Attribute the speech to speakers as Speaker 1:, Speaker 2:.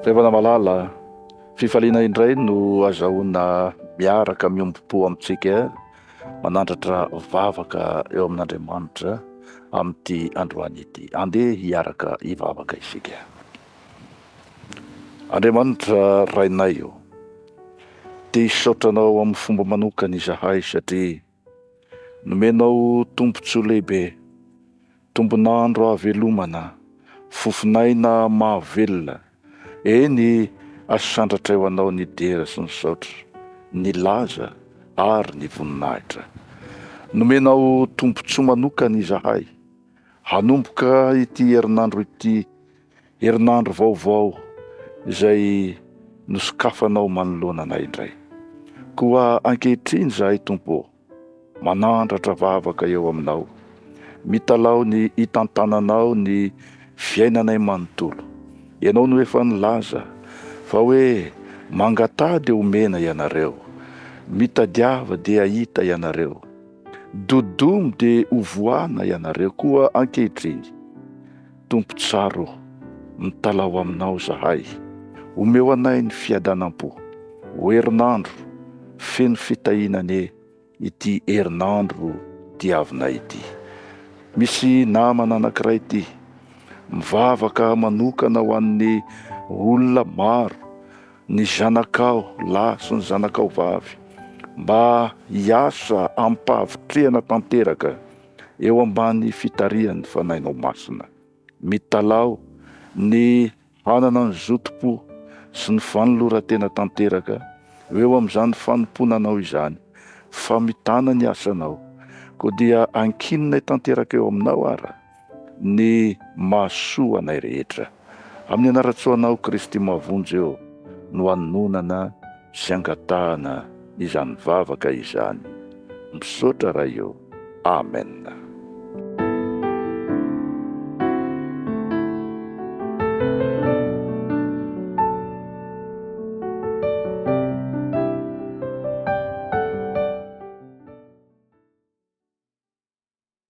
Speaker 1: Revana malala, fifaliana indray no azahoana miaraka miompo amintsika manandratra vavaka eo amin'Andriamanitra amin'ity androany ity. Andeha hiaraka hivavaka isika. Andriamanitra rainay io, te hisaotranao amin'ny fomba manokana izahay satria nomenao tombontsoa lehibe, tombonandro havelomana, fofinaina mahavelona. Eny asandratra eo anao ny dera sy ny saotra, ny laza ary ny voninahitra. Nomenao tombontsoa manokana izahay hanomboka ity herinandro ity, herinandro vaovao izay nosokafanao manoloana anay indray. Koa ankehitriny izahay Tompo, manandratra vavaka eo aminao, mitalao ny hitantananao ny fiainanay manontolo. Ianao no efa nilaza fa hoe mangatady omena ianareo, mitadiava dia hita ianareo, dodomo dia hovoana ianareo. Koa ankehitriny Tompo tsaro, mitalao aminao zahay, omeo anay ny fiadanam-po, ho herinandro feno fitahinane ity herinandro diavinay ity. Misy namana anankiray ity mivavaka manokana ho an'ny olona maro, ny zanakao lahy sy ny zanakao vavy, mba hiasa ampahavitrihana tanteraka eo ambany fitarihan'ny fanahinao masina. Mitalao ny hanana ny zotom-po sy ny fanoloran-tena tanteraka eo amin'izany fanomponanao izany, fa mitana ny asanao, koa dia ankinonay tanteraka eo aminao ara ny mahasoa anay rehetra. Amin'ny anaratsoanao Kristy mavonjy eo no anonana sy angatahana izany vavaka izany. Misaotra raha eo. Amen.